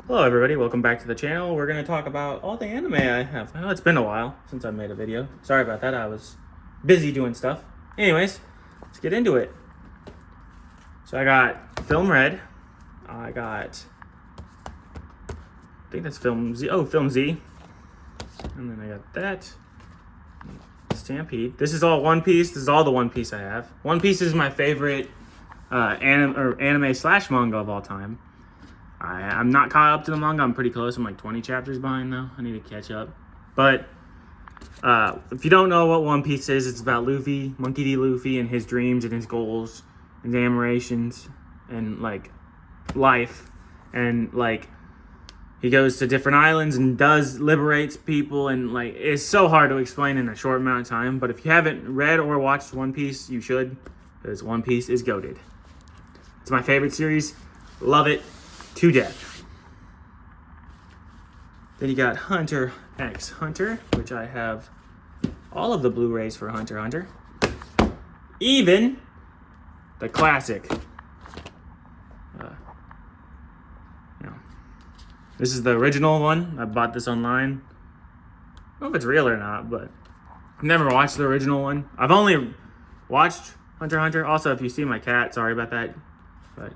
Hello everybody, welcome back to the channel. We're going to talk about all the anime I have. I know it's been a while since I made a video. Sorry about that, I was busy doing stuff. Anyways, let's get into it. So I got Film Red. I think that's Film Z. Oh, Film Z. And then I got that. Stampede. This is all One Piece. This is all the One Piece I have. One Piece is my favorite anime slash manga of all time. I'm not caught up to the manga. I'm pretty close. I'm like 20 chapters behind though. I need to catch up. But if you don't know what One Piece is, it's about Luffy, Monkey D. Luffy, and his dreams and his goals and his aspirations and like life. And like he goes to different islands and liberates people, and like it's so hard to explain in a short amount of time. But if you haven't read or watched One Piece, you should, because One Piece is goated. It's my favorite series. Love it to death. Then you got Hunter x Hunter, which I have all of the Blu-rays for Hunter x Hunter. Even the classic. This is the original one. I bought this online. I don't know if it's real or not, but I've never watched the original one. I've only watched Hunter x Hunter. Also, if you see my cat, sorry about that. But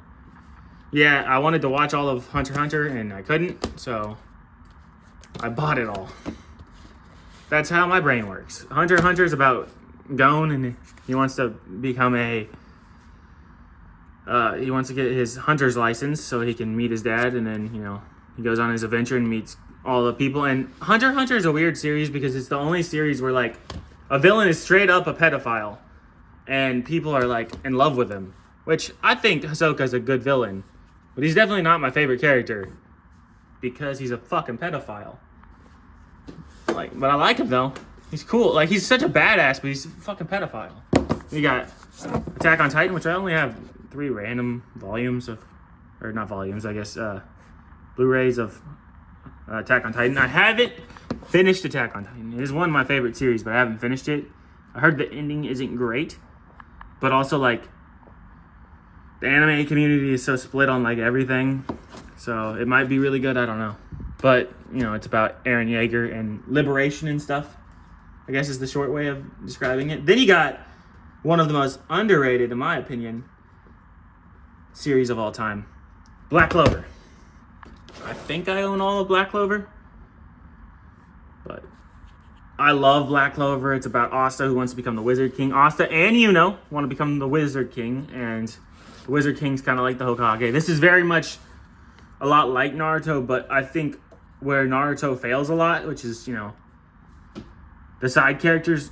yeah, I wanted to watch all of Hunter x Hunter and I couldn't, so I bought it all. That's how my brain works. Hunter x Hunter is about Gon, and he wants to become he wants to get his hunter's license so he can meet his dad, and then, you know, he goes on his adventure and meets all the people. And Hunter x Hunter is a weird series because it's the only series where like a villain is straight up a pedophile and people are like in love with him, which I think Hisoka's a good villain. But he's definitely not my favorite character because he's a fucking pedophile. Like, but I like him though. He's cool. Like, he's such a badass, but he's a fucking pedophile. We got Attack on Titan, which I only have 3 random volumes of, or not volumes, I guess, Blu-rays of Attack on Titan. I haven't finished Attack on Titan. It is one of my favorite series, but I haven't finished it. I heard the ending isn't great, but also like the anime community is so split on like everything, so it might be really good. I don't know, but you know, it's about Eren Yeager and liberation and stuff, I guess is the short way of describing it. Then you got one of the most underrated, in my opinion, series of all time, Black Clover. I think I own all of Black Clover, but I love Black Clover. It's about Asta, who wants to become the Wizard King. Asta and Yuno want to become the Wizard King, and the Wizard King's kind of like the Hokage. This is very much a lot like Naruto, but I think where Naruto fails a lot, which is, you know, the side characters,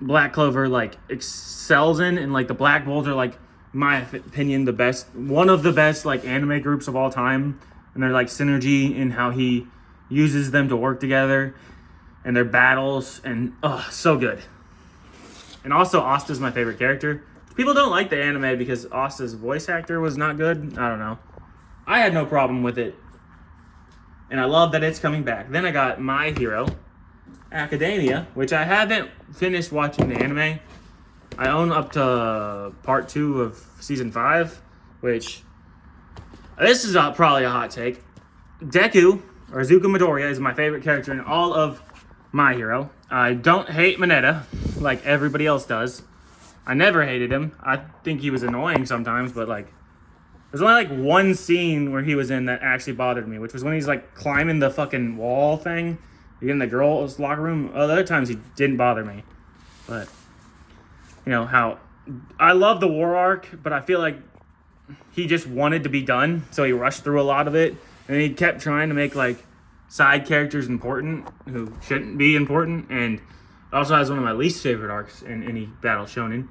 Black Clover like excels in, and like the Black Bulls are like, in my opinion, the best, one of the best like anime groups of all time, and they're like synergy in how he uses them to work together and their battles, and so good. And also Asta's my favorite character. People don't like the anime because Asta's voice actor was not good. I don't know. I had no problem with it, and I love that it's coming back. Then I got My Hero Academia, which I haven't finished watching the anime. I own up to part 2 of season 5, which this is probably a hot take. Deku, or Izuku Midoriya, is my favorite character in all of My Hero. I don't hate Mineta like everybody else does. I never hated him. I think he was annoying sometimes, but like, there's only like one scene where he was in that actually bothered me, which was when he's like climbing the fucking wall thing in the girls' locker room. Other times he didn't bother me, but you know how I love the war arc, but I feel like he just wanted to be done, so he rushed through a lot of it, and he kept trying to make like side characters important who shouldn't be important. And it also has one of my least favorite arcs in any battle shonen,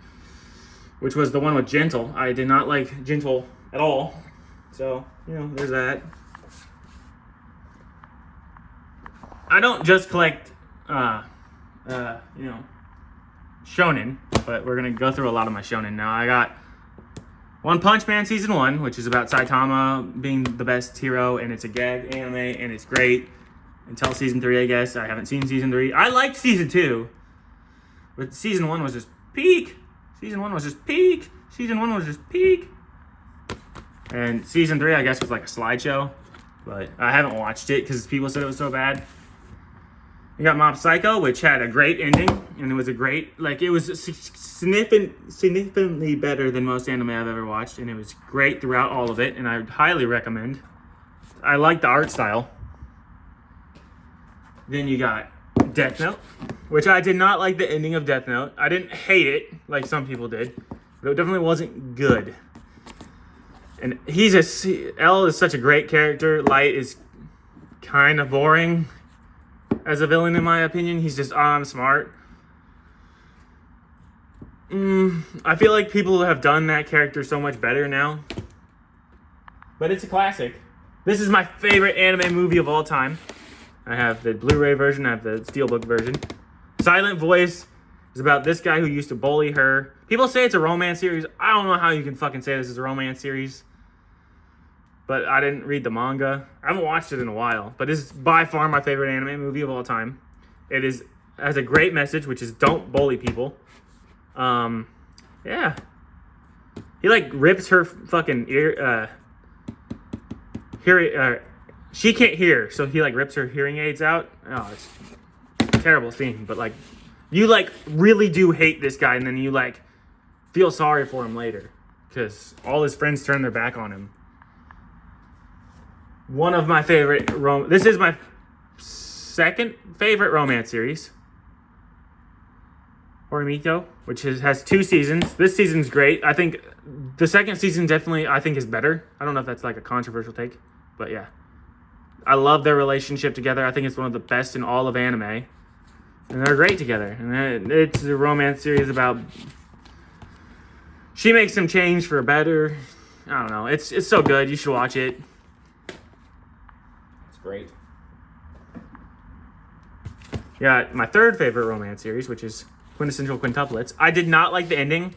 which was the one with Gentle. I did not like Gentle at all, so you know, there's that. I don't just collect you know, shonen, but we're gonna go through a lot of my shonen now. I got One Punch Man Season 1, which is about Saitama being the best hero, and it's a gag anime, and it's great. Until Season 3, I guess. I haven't seen Season 3. I liked Season 2, but Season 1 was just peak. Season 1 was just peak. Season 1 was just peak. And season 3, I guess, was like a slideshow, but I haven't watched it because people said it was so bad. You got Mob Psycho, which had a great ending, and it was a great, like, it was significantly better than most anime I've ever watched, and it was great throughout all of it, and I would highly recommend. I like the art style. Then you got Death Note, which I did not like the ending of Death Note. I didn't hate it like some people did, but it definitely wasn't good. And L is such a great character. Light is kind of boring as a villain, in my opinion. He's just, I'm smart. I feel like people have done that character so much better now. But it's a classic. This is my favorite anime movie of all time. I have the Blu-ray version, I have the Steelbook version. Silent Voice is about this guy who used to bully her. People say it's a romance series. I don't know how you can fucking say this is a romance series. But I didn't read the manga. I haven't watched it in a while. But this is by far my favorite anime movie of all time. It has a great message, which is don't bully people. Yeah. He like rips her fucking ear. She can't hear, so he like rips her hearing aids out. Oh, it's a terrible scene. But like, you like really do hate this guy, and then you like feel sorry for him later because all his friends turn their back on him. One of my favorite this is my second favorite romance series, Horimiya, which has 2 seasons. This season's great. I think the second season definitely is better. I don't know if that's like a controversial take, but yeah. I love their relationship together. I think it's one of the best in all of anime. And they're great together. And it's a romance series about she makes him change for better. I don't know. It's so good. You should watch it. Great. Yeah, my third favorite romance series, which is Quintessential Quintuplets. I did not like the ending.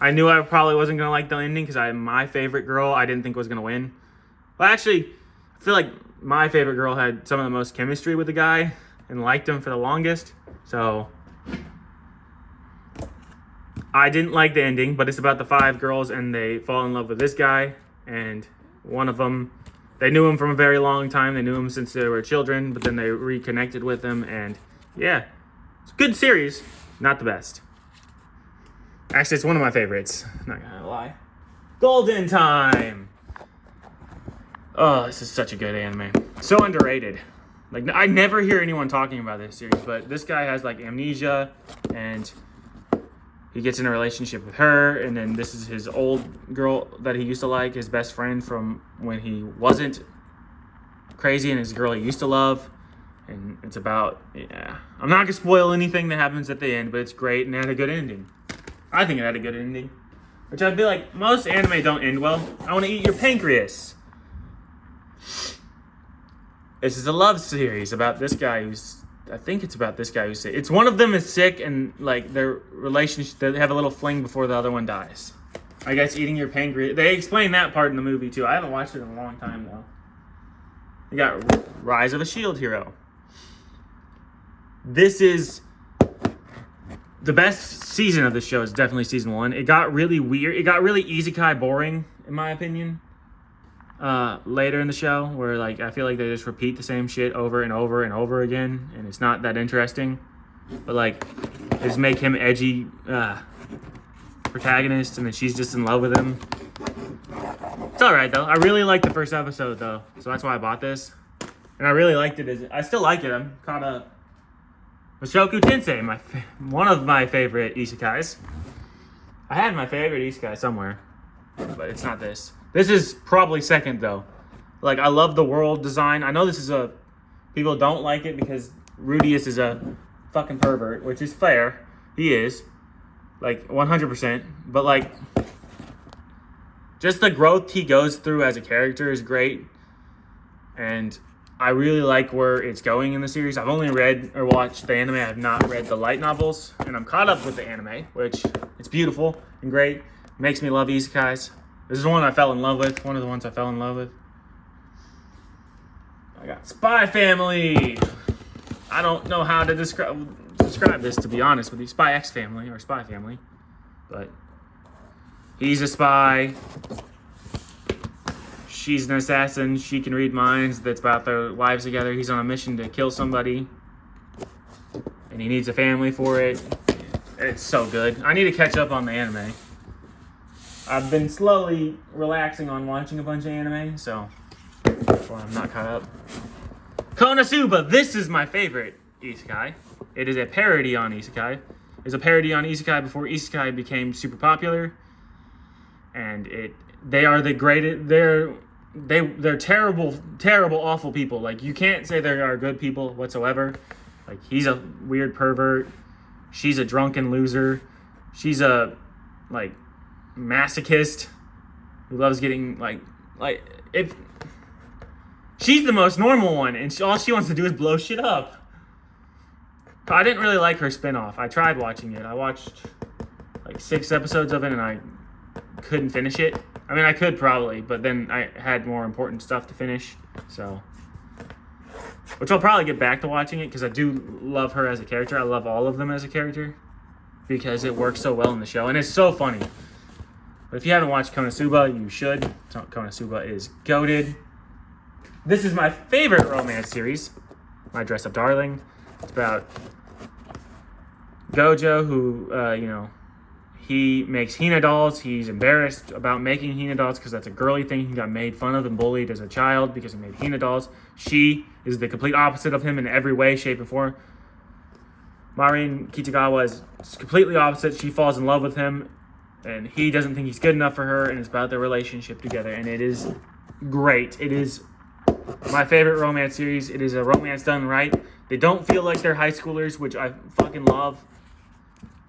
I knew I probably wasn't going to like the ending because my favorite girl I didn't think was going to win. Well, actually, I feel like my favorite girl had some of the most chemistry with the guy and liked him for the longest. So I didn't like the ending, but it's about the 5 girls and they fall in love with this guy. And one of them, they knew him from a very long time. They knew him since they were children, but then they reconnected with him. And yeah, it's a good series. Not the best. Actually, it's one of my favorites. Not gonna lie. Golden Time. Oh, this is such a good anime. So underrated. Like, I never hear anyone talking about this series, but this guy has like amnesia and he gets in a relationship with her, and then this is his old girl that he used to like, his best friend from when he wasn't crazy, and his girl he used to love. And it's about, yeah. I'm not going to spoil anything that happens at the end, but it's great, and it had a good ending. I think it had a good ending. Which I'd be like, most anime don't end well. I want to eat your pancreas. This is a love series about this guy who's, I think it's about this guy who's sick. It's one of them is sick and like their relationship, they have a little fling before the other one dies. I guess eating your pancreas. They explain that part in the movie too. I haven't watched it in a long time though. You got Rise of a Shield Hero. This is the best season of the show is definitely season 1. It got really weird. It got really isekai boring in my opinion. Later in the show, where like I feel like they just repeat the same shit over and over and over again, and it's not that interesting. But like, they just make him edgy protagonist, and then she's just in love with him. It's all right though. I really liked the first episode though, so that's why I bought this, and I really liked it. I still like it. I'm caught up. Mushoku Tensei, one of my favorite isekais. I had my favorite isekai somewhere, but it's not this. This is probably second though. Like, I love the world design. I know this is people don't like it because Rudius is a fucking pervert, which is fair. He is. Like, 100%. But like, just the growth he goes through as a character is great. And I really like where it's going in the series. I've only read or watched the anime. I have not read the light novels. And I'm caught up with the anime, which it's beautiful and great. It makes me love isekais. This is one I fell in love with. One of the ones I fell in love with. I got Spy Family. I don't know how to describe this, to be honest with you. Spy X Family or Spy Family. But he's a spy. she's an assassin. She can read minds. That's about their lives together. He's on a mission to kill somebody, and he needs a family for it. It's so good. I need to catch up on the anime. I've been slowly relaxing on watching a bunch of anime, so that's why I'm not caught up. Konosuba, this is my favorite isekai. It is a parody on isekai. It's a parody on isekai before isekai became super popular, and they are the greatest. They're terrible, awful people. Like, you can't say they are good people whatsoever. Like, he's a weird pervert. She's a drunken loser. She's a masochist who loves getting if she's the most normal one, and all she wants to do is blow shit up. I didn't really like her spinoff. I tried watching it. I watched 6 episodes of it, and I couldn't finish it. I mean, I could probably, but then I had more important stuff to finish. So, which I'll probably get back to watching it because I do love her as a character. I love all of them as a character because it works so well in the show, and it's so funny. But if you haven't watched Konosuba, you should. Konosuba is goated. This is my favorite romance series, My Dress Up Darling. It's about Gojo, who, he makes Hina dolls. He's embarrassed about making Hina dolls because that's a girly thing. He got made fun of and bullied as a child because he made Hina dolls. She is the complete opposite of him in every way, shape, and form. Marin Kitagawa is completely opposite. She falls in love with him, and he doesn't think he's good enough for her, and it's about their relationship together, and it is great. It is my favorite romance series. It is a romance done right. They don't feel like they're high schoolers, which I fucking love.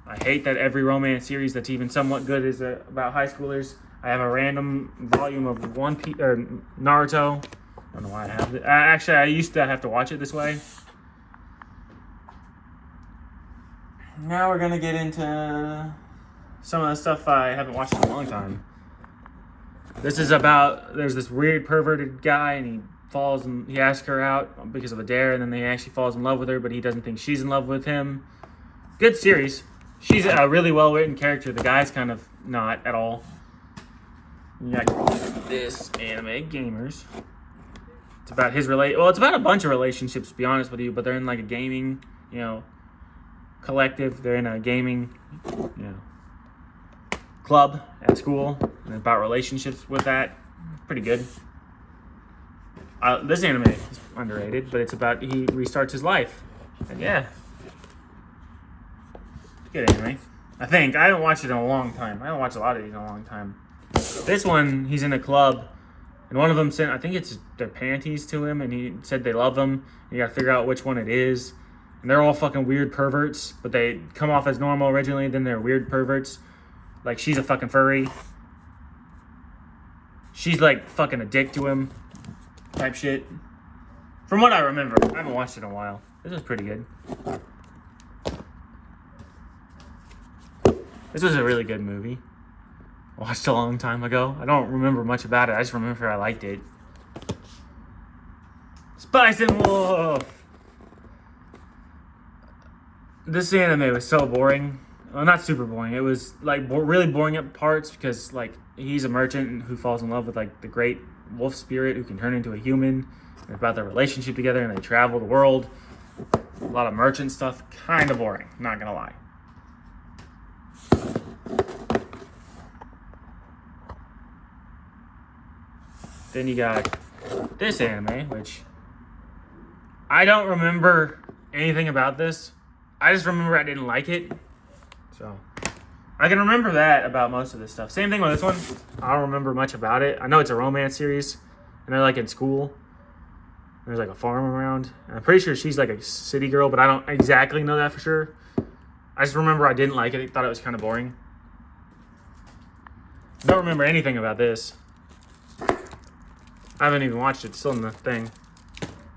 I hate that every romance series that's even somewhat good is about high schoolers. I have a random volume of Naruto. I don't know why I have it. Actually, I used to have to watch it this way. Now we're going to get into some of the stuff I haven't watched in a long time. This is about, there's this weird perverted guy, and he falls and he asks her out because of a dare, and then he actually falls in love with her, but he doesn't think she's in love with him. Good series. She's a really well-written character. The guy's kind of not at all. You got this anime, Gamers. It's about his it's about a bunch of relationships, to be honest with you, but they're in a gaming, collective. They're in a gaming, club at school, and about relationships with that. Pretty good. This anime is underrated, but it's about he restarts his life. And yeah. Good anime. I think. I haven't watched it in a long time. I haven't watched a lot of these in a long time. This one, he's in a club, and one of them sent, I think it's their panties to him, and he said they love them, and you gotta figure out which one it is. And they're all fucking weird perverts, but they come off as normal originally, then they're weird perverts. Like, she's a fucking furry. She's fucking a dick to him. Type shit. From what I remember. I haven't watched it in a while. This was pretty good. This was a really good movie. Watched a long time ago. I don't remember much about it. I just remember I liked it. Spice and Wolf! This anime was so boring. Well, not super boring. It was really boring at parts because he's a merchant who falls in love with the great wolf spirit who can turn into a human. And about their relationship together, and they travel the world. A lot of merchant stuff. Kind of boring. Not gonna lie. Then you got this anime, which I don't remember anything about this. I just remember I didn't like it. So I can remember that about most of this stuff. Same thing with this one. I don't remember much about it. I know it's a romance series, and they're in school. There's a farm around. And I'm pretty sure she's a city girl, but I don't exactly know that for sure. I just remember I didn't like it. I thought it was kind of boring. I don't remember anything about this. I haven't even watched it. It's still in the thing.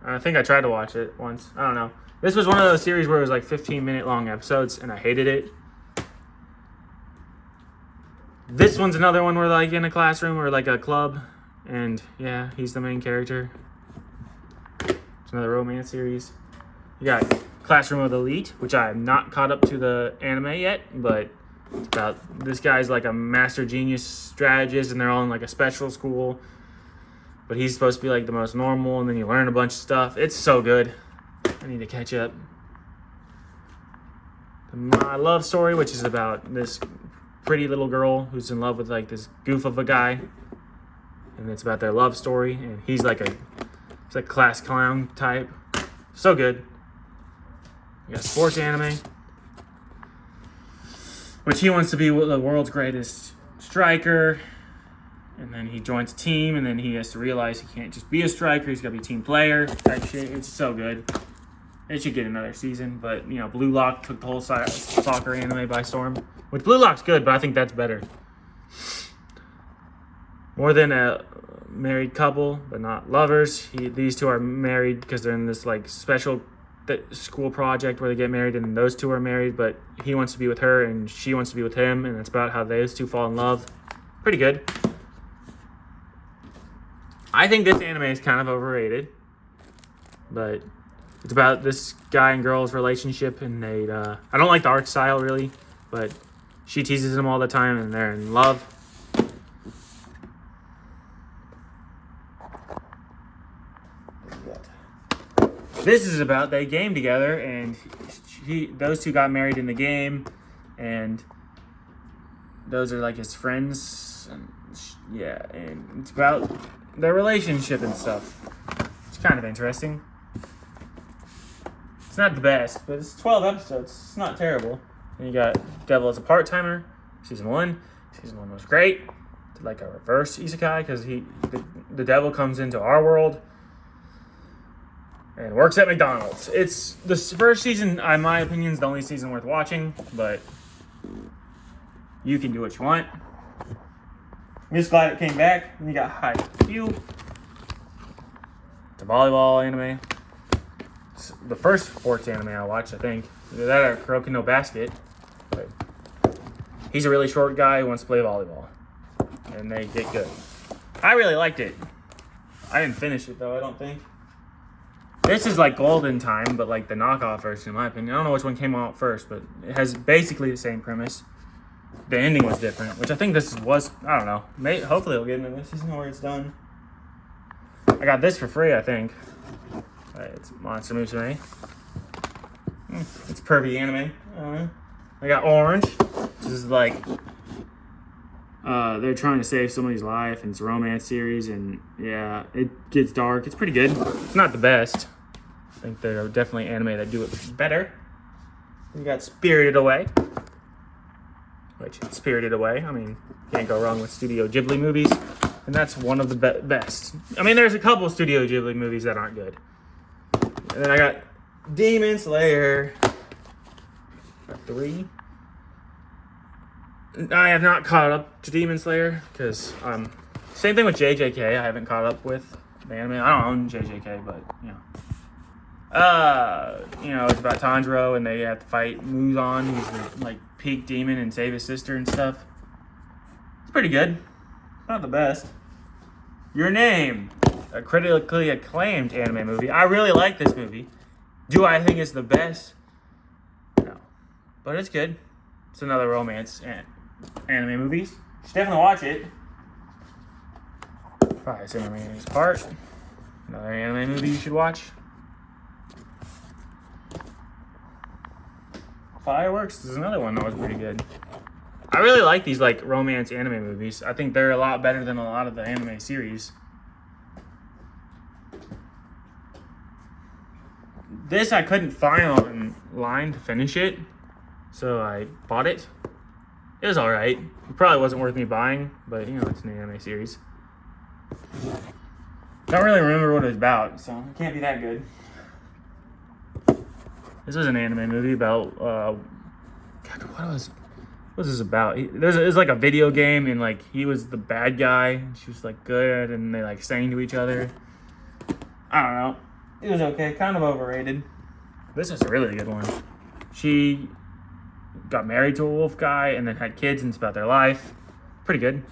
I think I tried to watch it once. I don't know. This was one of those series where it was 15-minute long episodes, and I hated it. This one's another one where in a classroom or a club, and yeah, he's the main character. It's another romance series. You got Classroom of the Elite, which I have not caught up to the anime yet, but it's about this guy's a master genius strategist, and they're all in a special school. but he's supposed to be like the most normal, and then you learn a bunch of stuff. It's so good. I need to catch up. My Love Story, which is about this pretty little girl who's in love with like this goof of a guy, and it's about their love story, and he's like a class clown type. So good. We got sports anime, which he wants to be the world's greatest striker, and then he joins a team, and then he has to realize he can't just be a striker, he's got to be a team player type shit. It's so good. It should get another season, but, you know, Blue Lock took the whole soccer anime by storm. Which Blue Lock's good, but I think that's better. More Than a Married Couple, but not lovers. These two are married because they're in this, like, special school project where they get married, and those two are married, but he wants to be with her, and she wants to be with him, and it's about how those two fall in love. Pretty good. I think this anime is kind of overrated, but it's about this guy and girl's relationship, and I don't like the art style really, but she teases him all the time, and they're in love. This is about they game together, and those two got married in the game, and those are like his friends, and and it's about their relationship and stuff. It's kind of interesting. It's not the best, but it's 12 episodes. It's not terrible. And you got Devil as a Part-Timer, season 1. Season 1 was great. It's like a reverse isekai because the devil comes into our world and works at McDonald's. It's the first season, in my opinion, is the only season worth watching, but you can do what you want. I'm just glad it came back. And you got Haikyuu. It's a volleyball anime. It's the first sports anime I watched, I think. Either that or Kuroko no Basket. But he's a really short guy who wants to play volleyball. And they get good. I really liked it. I didn't finish it, though, I don't think. This is like Golden Time, but like the knockoff version, in my opinion. I don't know which one came out first, but it has basically the same premise. The ending was different, which I think this was, I don't know. Hopefully it'll get into this season where it's done. I got this for free, I think. It's Monster Musume. It's pervy anime. I got Orange, which is like, they're trying to save somebody's life, and it's a romance series, and yeah, it gets dark. It's pretty good. It's not the best. I think there are definitely anime that do it better. You got Spirited Away. Which, Spirited Away, I mean, can't go wrong with Studio Ghibli movies. And that's one of the best. I mean, there's a couple of Studio Ghibli movies that aren't good. And then I got Demon Slayer. 3. I have not caught up to Demon Slayer, because, same thing with JJK, I haven't caught up with the anime. I don't own JJK, but, it's about Tanjiro, and they have to fight Muzan, who's the, like, peak demon, and save his sister and stuff. It's pretty good. Not the best. Your Name, a critically acclaimed anime movie. I really like this movie. Do I think it's the best? No. But it's good. It's another romance anime movie. You should definitely watch it. Probably Cinema's Part. Another anime movie you should watch. Fireworks is another one that was pretty good. I really like these like romance anime movies. I think they're a lot better than a lot of the anime series. This I couldn't find online to finish it, so I bought it. It was alright. It probably wasn't worth me buying, but it's an anime series. Don't really remember what it was about, so it can't be that good. This was an anime movie about, what was this about? It was like a video game, and like he was the bad guy, and she was like good, and they like sang to each other. I don't know. It was okay, kind of overrated. This is a really good one. She got married to a wolf guy, and then had kids, and it's about their life. Pretty good.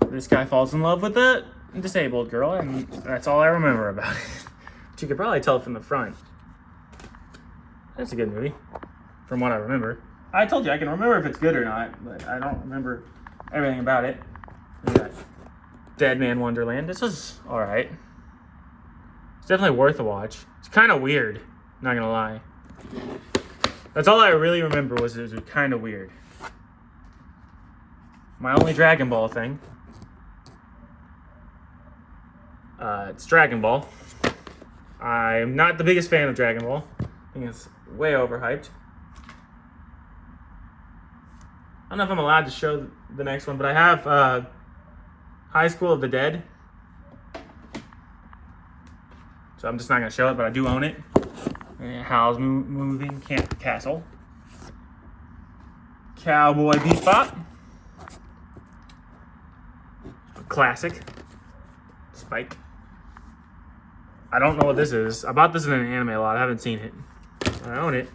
This guy falls in love with a disabled girl, and that's all I remember about it. But you could probably tell from the front. That's a good movie, from what I remember. I told you I can remember if it's good or not, but I don't remember everything about it. We got Dead Man Wonderland. This was alright. It's definitely worth a watch. It's kind of weird, not gonna lie. That's all I really remember was it was kind of weird. My only Dragon Ball thing. It's Dragon Ball. I'm not the biggest fan of Dragon Ball. I think it's way overhyped. I don't know if I'm allowed to show the next one, but I have High School of the Dead. So I'm just not going to show it, but I do own it. And Howl's Moving Castle. Cowboy Bebop. Classic. Spike. I don't know what this is. I bought this in an anime a lot. I haven't seen it. I own it.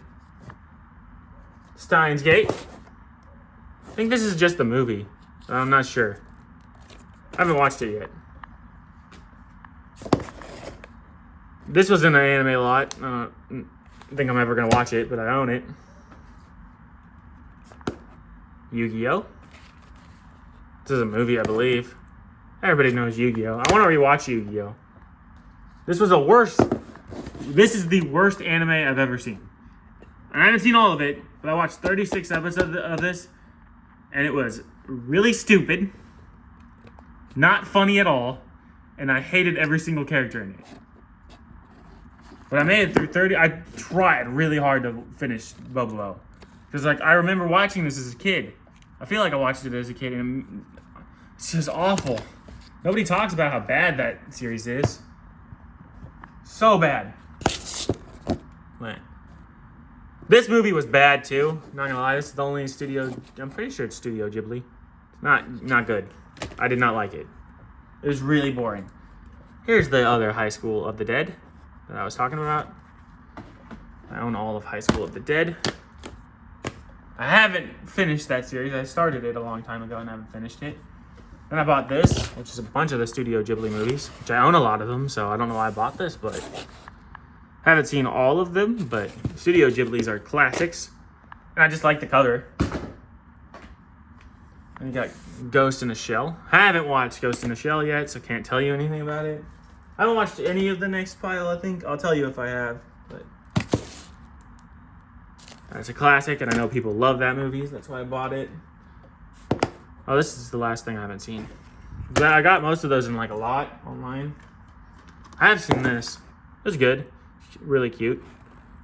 Steins Gate. I think this is just the movie. I'm not sure. I haven't watched it yet. This was in an anime a lot. I don't think I'm ever going to watch it, but I own it. Yu-Gi-Oh! This is a movie, I believe. Everybody knows Yu-Gi-Oh! I want to rewatch Yu-Gi-Oh! This was the worst. This is the worst anime I've ever seen. And I haven't seen all of it, but I watched 36 episodes of this, and it was really stupid, not funny at all, and I hated every single character in it. But I made it through 30. I tried really hard to finish Bobo. Because, like, I remember watching this as a kid. I feel like I watched it as a kid, and it's just awful. Nobody talks about how bad that series is. So bad. But this movie was bad, too. Not gonna lie, this is the only studio... I'm pretty sure it's Studio Ghibli. Not good. I did not like it. It was really boring. Here's the other High School of the Dead that I was talking about. I own all of High School of the Dead. I haven't finished that series. I started it a long time ago and I haven't finished it. Then I bought this, which is a bunch of the Studio Ghibli movies, which I own a lot of them, so I don't know why I bought this, but I haven't seen all of them, but Studio Ghiblis are classics. And I just like the cover. And you got Ghost in a Shell. I haven't watched Ghost in a Shell yet, so can't tell you anything about it. I haven't watched any of the next pile, I think. I'll tell you if I have, but it's a classic, and I know people love that movie. That's why I bought it. Oh, this is the last thing I haven't seen. But I got most of those in like a lot online. I have seen this. It was good. Really cute.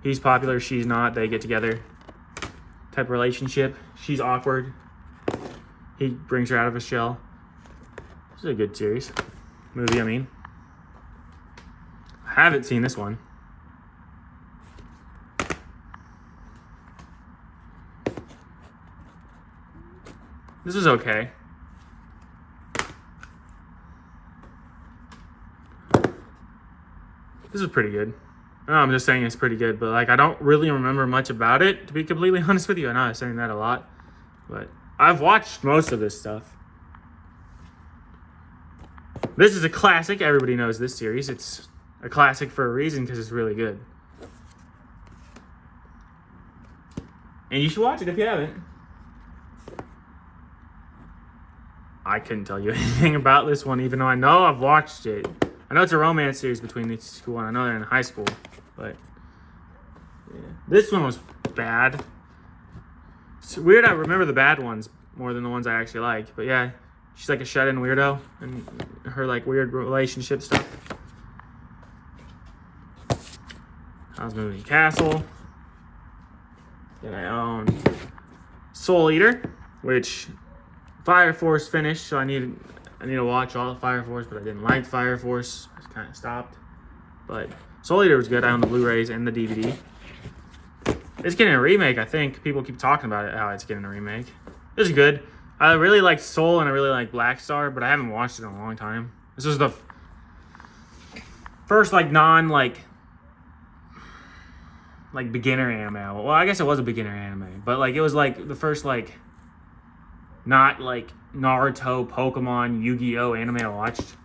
He's popular, she's not. They get together. Type of relationship. She's awkward. He brings her out of a shell. This is a good series. Movie, I mean. I haven't seen this one. This is okay. This is pretty good. No, I'm just saying it's pretty good, but like I don't really remember much about it, to be completely honest with you. I know I'm saying that a lot, but I've watched most of this stuff. This is a classic. Everybody knows this series. It's a classic for a reason because it's really good. And you should watch it if you haven't. I couldn't tell you anything about this one, even though I know I've watched it. I know it's a romance series between these two, and I know they're in high school, but yeah. This one was bad. It's weird I remember the bad ones more than the ones I actually like, but yeah, she's like a shut-in weirdo, and her like weird relationship stuff. Howl's Moving Castle. Then I own Soul Eater, which Fire Force finished, so I need to watch all of Fire Force, but I didn't like Fire Force. I just kind of stopped. But Soul Eater was good. I own the Blu-rays and the DVD. It's getting a remake, I think. People keep talking about it, how it's getting a remake. This is good. I really like Soul and I really like Black Star, but I haven't watched it in a long time. This was the first like beginner anime. Well, I guess it was a beginner anime, but like it was like the first like not like Naruto, Pokemon, Yu-Gi-Oh anime I watched.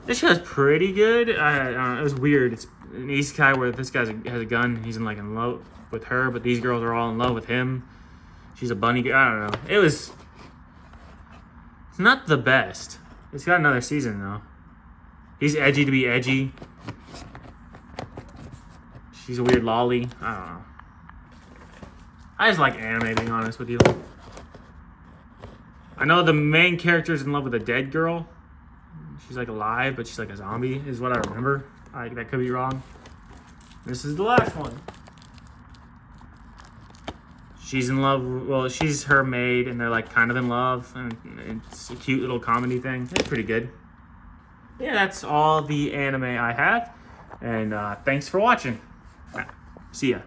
This show's pretty good. I don't know, it was weird. It's an isekai where this guy has a gun. He's in love with her, but these girls are all in love with him. She's a bunny girl. I don't know. It's not the best. It's got another season though. He's edgy to be edgy. She's a weird lolly. I don't know. I just like anime, being honest with you. I know the main character's in love with a dead girl. She's like alive, but she's like a zombie, is what I remember. That could be wrong. This is the last one. She's in love. Well, she's her maid, and they're like kind of in love, and it's a cute little comedy thing. It's pretty good. Yeah, that's all the anime I have, and thanks for watching. See ya.